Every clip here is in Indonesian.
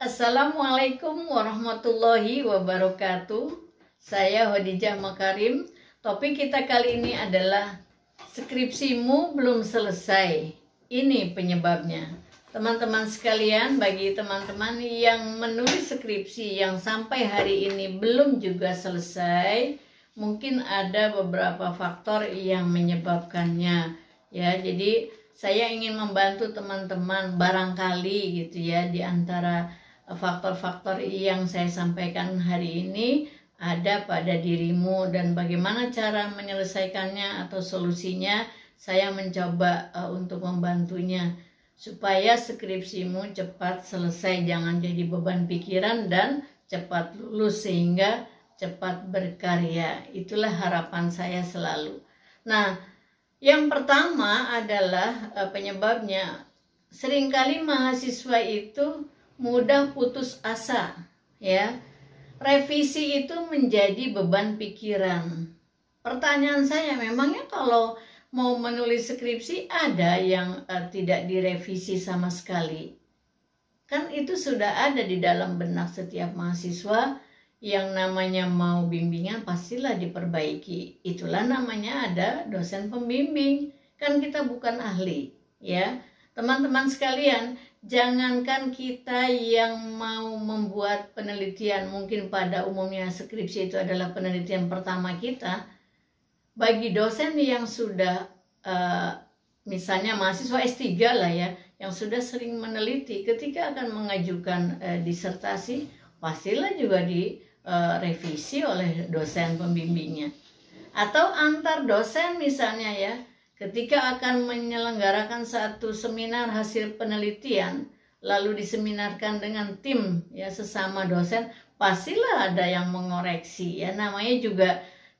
Assalamualaikum warahmatullahi wabarakatuh. Saya Khadijah Makarim. Topik kita kali ini adalah skripsimu belum selesai. Ini penyebabnya. Teman-teman sekalian, bagi teman-teman yang menulis skripsi yang sampai hari ini belum juga selesai, mungkin ada beberapa faktor yang menyebabkannya. Ya, jadi saya ingin membantu teman-teman barangkali gitu ya, di antara faktor-faktor yang saya sampaikan hari ini ada pada dirimu, dan bagaimana cara menyelesaikannya atau solusinya saya mencoba untuk membantunya supaya skripsimu cepat selesai, jangan jadi beban pikiran dan cepat lulus sehingga cepat berkarya. Itulah harapan saya selalu. Nah, yang pertama adalah penyebabnya seringkali mahasiswa itu mudah putus asa, ya. Revisi itu menjadi beban pikiran. Pertanyaan saya, memangnya kalau mau menulis skripsi ada yang tidak direvisi sama sekali? Kan itu sudah ada di dalam benak setiap mahasiswa. Yang namanya mau bimbingan pastilah diperbaiki. Itulah namanya ada dosen pembimbing. Kan kita bukan ahli, ya. Teman-teman sekalian, jangankan kita yang mau membuat penelitian, mungkin pada umumnya skripsi itu adalah penelitian pertama kita. Bagi dosen yang sudah misalnya mahasiswa S3 lah ya, yang sudah sering meneliti, ketika akan mengajukan disertasi, pastilah juga direvisi oleh dosen pembimbingnya. Atau antar dosen misalnya ya, ketika akan menyelenggarakan satu seminar hasil penelitian, lalu diseminarkan dengan tim ya, sesama dosen, pastilah ada yang mengoreksi ya. Namanya juga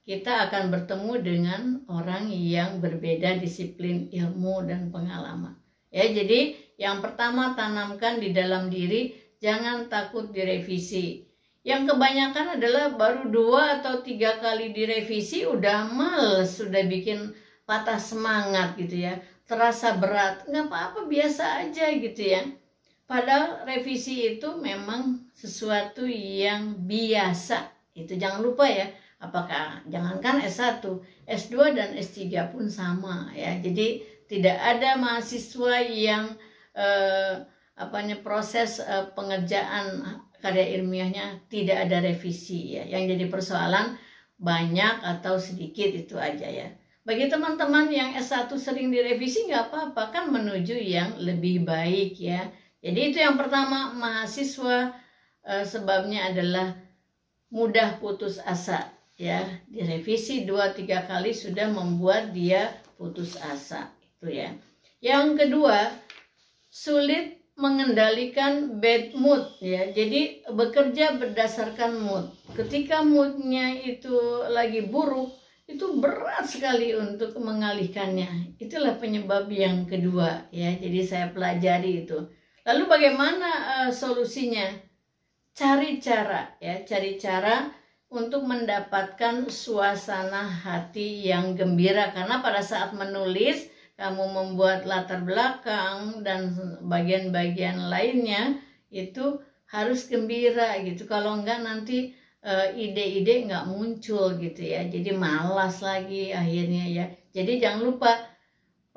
kita akan bertemu dengan orang yang berbeda disiplin ilmu dan pengalaman. Ya, jadi yang pertama, tanamkan di dalam diri, jangan takut direvisi. Yang kebanyakan adalah baru 2 atau 3 kali direvisi udah males, sudah bikin patah semangat gitu ya, terasa berat. Nggak apa-apa, biasa aja gitu ya. Padahal revisi itu memang sesuatu yang biasa. Itu jangan lupa ya. Apakah jangankan S1, S2 dan S3 pun sama ya. Jadi tidak ada mahasiswa yang proses pengerjaan karya ilmiahnya tidak ada revisi ya. Yang jadi persoalan banyak atau sedikit, itu aja ya. Bagi teman-teman yang S1 sering direvisi, nggak apa-apa, kan menuju yang lebih baik ya. Jadi itu yang pertama, mahasiswa sebabnya adalah mudah putus asa ya. Direvisi 2-3 kali sudah membuat dia putus asa, itu ya. Yang kedua, sulit mengendalikan bad mood ya. Jadi bekerja berdasarkan mood. Ketika moodnya itu lagi buruk, itu berat sekali untuk mengalihkannya. Itulah penyebab yang kedua ya. Jadi saya pelajari itu. Lalu bagaimana solusinya? Cari cara ya, cari cara untuk mendapatkan suasana hati yang gembira. Karena pada saat menulis, kamu membuat latar belakang dan bagian-bagian lainnya itu harus gembira gitu. Kalau enggak nanti ide-ide nggak muncul gitu ya, jadi malas lagi akhirnya ya. Jadi jangan lupa,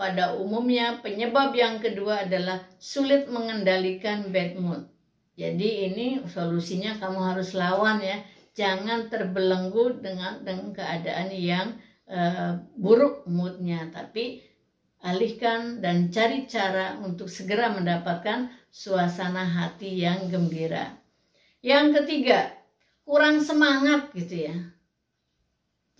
pada umumnya penyebab yang kedua adalah sulit mengendalikan bad mood. Jadi ini solusinya kamu harus lawan ya, jangan terbelenggu dengan keadaan yang buruk moodnya, tapi alihkan dan cari cara untuk segera mendapatkan suasana hati yang gembira. Yang ketiga, kurang semangat gitu ya.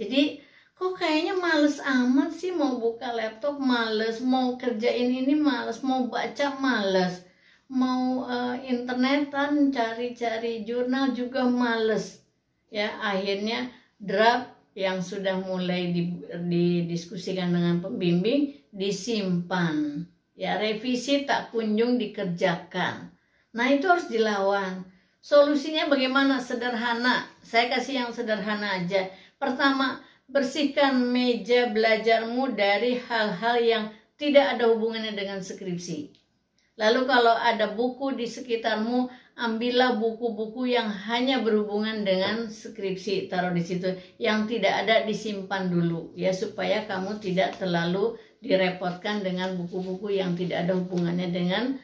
Jadi kok kayaknya males amat sih, mau buka laptop males, mau kerjain ini males, mau baca males, mau internetan cari-cari jurnal juga males ya. Akhirnya draft yang sudah mulai didiskusikan dengan pembimbing disimpan ya, revisi tak kunjung dikerjakan. Nah, itu harus dilawan. Solusinya bagaimana? Sederhana. Saya kasih yang sederhana aja. Pertama, bersihkan meja belajarmu dari hal-hal yang tidak ada hubungannya dengan skripsi. Lalu kalau ada buku di sekitarmu, ambillah buku-buku yang hanya berhubungan dengan skripsi, taruh di situ. Yang tidak ada disimpan dulu ya, supaya kamu tidak terlalu direpotkan dengan buku-buku yang tidak ada hubungannya dengan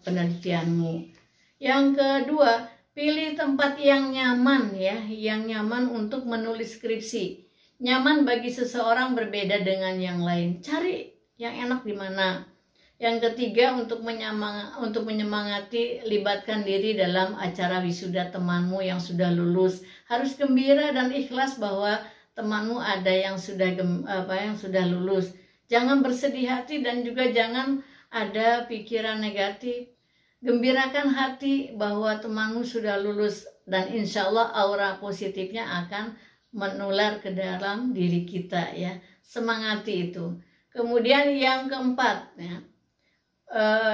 penelitianmu. Yang kedua, pilih tempat yang nyaman ya, yang nyaman untuk menulis skripsi. Nyaman bagi seseorang berbeda dengan yang lain. Cari yang enak di mana. Yang ketiga, untuk menyemangati, libatkan diri dalam acara wisuda temanmu yang sudah lulus. Harus gembira dan ikhlas bahwa temanmu ada yang sudah lulus. Jangan bersedih hati dan juga jangan ada pikiran negatif. Gembirakan hati bahwa temanmu sudah lulus dan insya Allah aura positifnya akan menular ke dalam diri kita ya. Semangati itu. Kemudian yang keempat ya.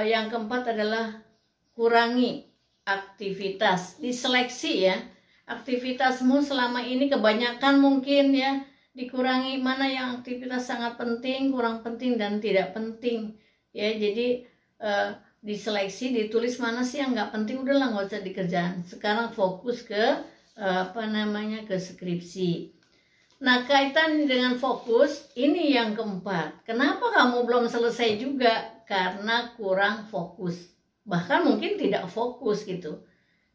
Yang keempat adalah kurangi aktivitas, diseleksi ya. Aktivitasmu selama ini kebanyakan mungkin ya, dikurangi mana yang aktivitas sangat penting, kurang penting dan tidak penting ya. Jadi diseleksi, ditulis mana sih yang nggak penting, udahlah nggak usah dikerjain. Sekarang fokus ke ke skripsi. Nah, kaitan dengan fokus, ini yang keempat. Kenapa kamu belum selesai juga? Karena kurang fokus. Bahkan mungkin tidak fokus gitu.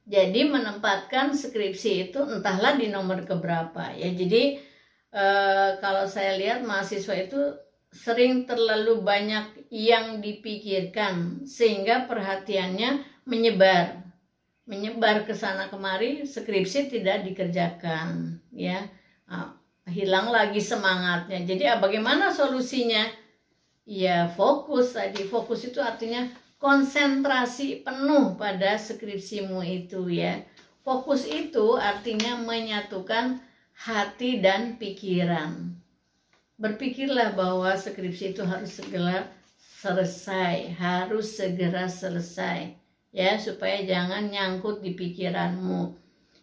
Jadi menempatkan skripsi itu entahlah di nomor keberapa ya. Jadi kalau saya lihat mahasiswa itu sering terlalu banyak yang dipikirkan. Sehingga perhatiannya menyebar ke sana kemari, skripsi tidak dikerjakan ya. Hilang lagi semangatnya. Jadi bagaimana solusinya? Ya fokus tadi. Fokus itu artinya konsentrasi penuh pada skripsimu itu ya. Fokus itu artinya menyatukan hati dan pikiran. Berpikirlah bahwa skripsi itu harus segera selesai ya, supaya jangan nyangkut di pikiranmu.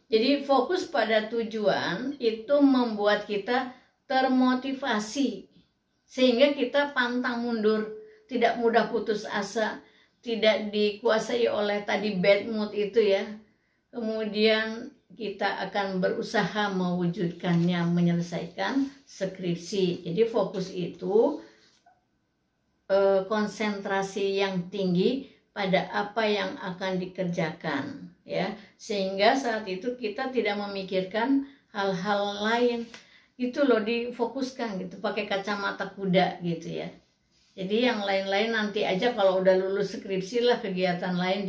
Jadi fokus pada tujuan itu membuat kita termotivasi sehingga kita pantang mundur, tidak mudah putus asa, tidak dikuasai oleh tadi bad mood itu ya. Kemudian kita akan berusaha mewujudkannya, menyelesaikan skripsi. Jadi fokus itu konsentrasi yang tinggi pada apa yang akan dikerjakan ya, sehingga saat itu kita tidak memikirkan hal-hal lain gitu loh, difokuskan gitu, pakai kacamata kuda gitu ya. Jadi yang lain-lain nanti aja, kalau udah lulus skripsi lah kegiatan lain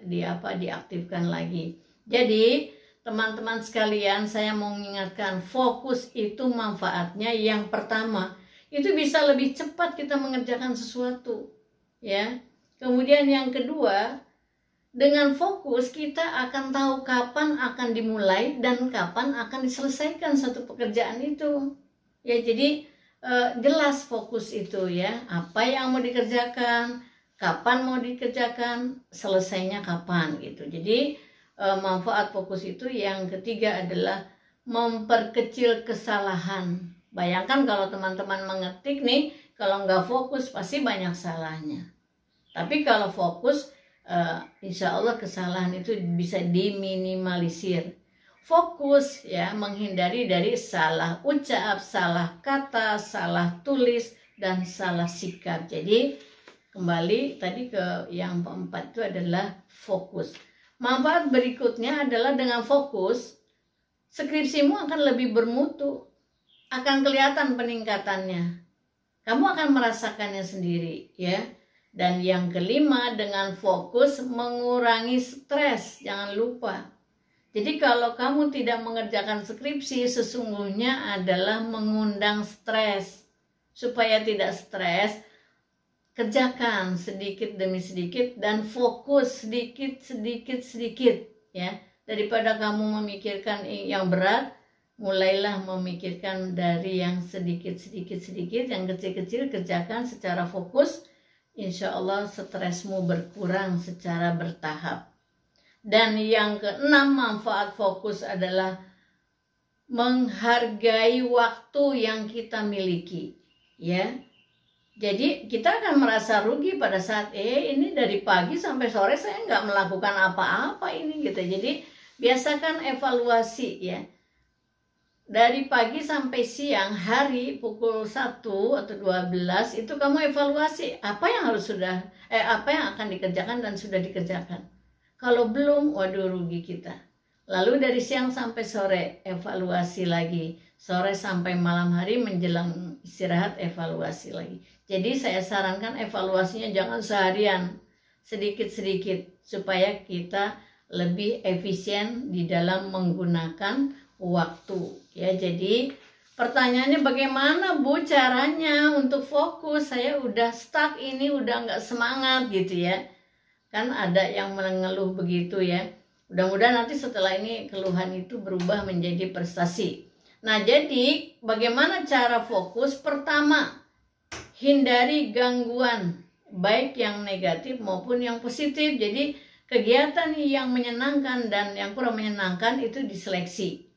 diaktifkan lagi. Jadi teman-teman sekalian, saya mau mengingatkan, fokus itu manfaatnya yang pertama itu bisa lebih cepat kita mengerjakan sesuatu ya. Kemudian yang kedua, dengan fokus kita akan tahu kapan akan dimulai dan kapan akan diselesaikan satu pekerjaan itu. Ya, jadi jelas fokus itu ya, apa yang mau dikerjakan, kapan mau dikerjakan, selesainya kapan gitu. Jadi manfaat fokus itu yang ketiga adalah memperkecil kesalahan. Bayangkan kalau teman-teman mengetik nih, kalau nggak fokus pasti banyak salahnya. Tapi kalau fokus, insya Allah kesalahan itu bisa diminimalisir. Fokus ya, menghindari dari salah ucap, salah kata, salah tulis, dan salah sikap. Jadi kembali tadi ke yang keempat itu adalah fokus. Manfaat berikutnya adalah dengan fokus, skripsimu akan lebih bermutu, akan kelihatan peningkatannya. Kamu akan merasakannya sendiri ya. Dan yang kelima, dengan fokus mengurangi stres. Jangan lupa. Jadi kalau kamu tidak mengerjakan skripsi, sesungguhnya adalah mengundang stres. Supaya tidak stres, kerjakan sedikit demi sedikit dan fokus sedikit ya. Daripada kamu memikirkan yang berat, mulailah memikirkan dari yang sedikit, yang kecil-kecil, kerjakan secara fokus. Insya Allah stresmu berkurang secara bertahap. Dan yang keenam, manfaat fokus adalah menghargai waktu yang kita miliki ya. Jadi kita akan merasa rugi pada saat ini dari pagi sampai sore saya nggak melakukan apa-apa ini gitu. Jadi biasakan evaluasi ya. Dari pagi sampai siang hari pukul 1 atau 12 itu kamu evaluasi apa yang apa yang akan dikerjakan dan sudah dikerjakan. Kalau belum, waduh rugi kita. Lalu dari siang sampai sore evaluasi lagi. Sore sampai malam hari menjelang istirahat evaluasi lagi. Jadi saya sarankan evaluasinya jangan seharian, sedikit-sedikit supaya kita lebih efisien di dalam menggunakan waktu. Ya, jadi pertanyaannya bagaimana Bu caranya untuk fokus? Saya udah stuck ini, udah nggak semangat gitu ya. Kan ada yang mengeluh begitu ya. Mudah-mudahan nanti setelah ini keluhan itu berubah menjadi prestasi. Nah, jadi bagaimana cara fokus? Pertama, hindari gangguan, baik yang negatif maupun yang positif. Jadi kegiatan yang menyenangkan dan yang kurang menyenangkan itu diseleksi.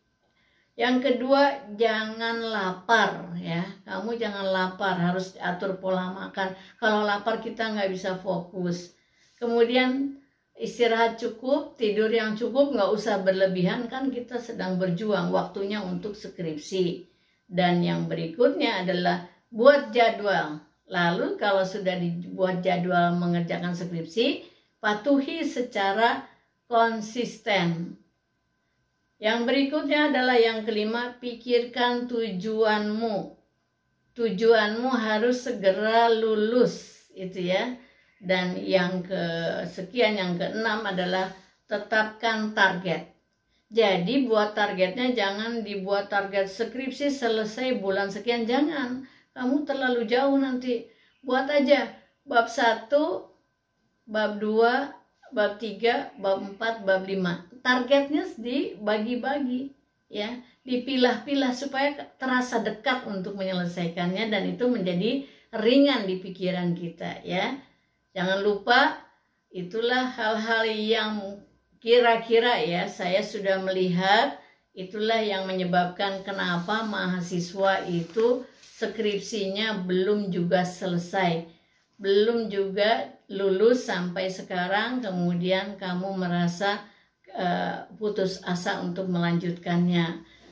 Yang kedua, jangan lapar ya. Kamu jangan lapar, harus atur pola makan. Kalau lapar kita nggak bisa fokus. Kemudian istirahat cukup, tidur yang cukup, nggak usah berlebihan, kan kita sedang berjuang waktunya untuk skripsi. Dan yang berikutnya adalah buat jadwal. Lalu kalau sudah dibuat jadwal mengerjakan skripsi, patuhi secara konsisten. Yang berikutnya adalah yang kelima, pikirkan tujuanmu. Tujuanmu harus segera lulus, itu ya. Dan yang yang keenam adalah tetapkan target. Jadi buat targetnya jangan dibuat target skripsi selesai bulan sekian, jangan. Kamu terlalu jauh nanti. Buat aja bab 1, bab 2, bab 3, bab 4, bab 5. Targetnya dibagi-bagi ya, dipilah-pilah supaya terasa dekat untuk menyelesaikannya dan itu menjadi ringan di pikiran kita ya. Jangan lupa, itulah hal-hal yang kira-kira ya saya sudah melihat, itulah yang menyebabkan kenapa mahasiswa itu skripsinya belum juga selesai, belum juga lulus sampai sekarang, kemudian kamu merasa putus asa untuk melanjutkannya.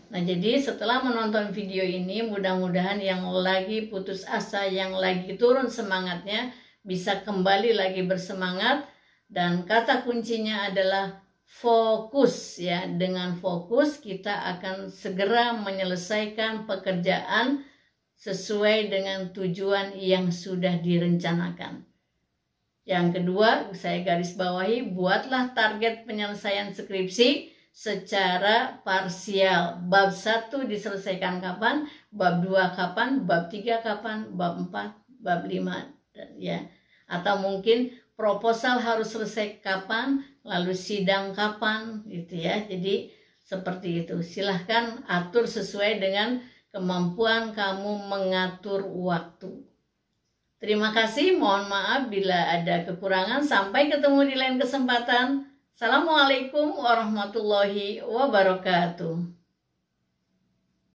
Nah, jadi setelah menonton video ini, mudah-mudahan yang lagi putus asa, yang lagi turun semangatnya, bisa kembali lagi bersemangat. Dan kata kuncinya adalah fokus ya. Dengan fokus kita akan segera menyelesaikan pekerjaan sesuai dengan tujuan yang sudah direncanakan. Yang kedua, saya garis bawahi, buatlah target penyelesaian skripsi secara parsial. Bab 1 diselesaikan kapan, bab 2 kapan, bab 3 kapan, bab 4, bab 5 ya. Atau mungkin proposal harus selesai kapan, lalu sidang kapan gitu ya. Jadi seperti itu. Silahkan atur sesuai dengan kemampuan kamu mengatur waktu. Terima kasih, mohon maaf bila ada kekurangan. Sampai ketemu di lain kesempatan. Assalamualaikum warahmatullahi wabarakatuh.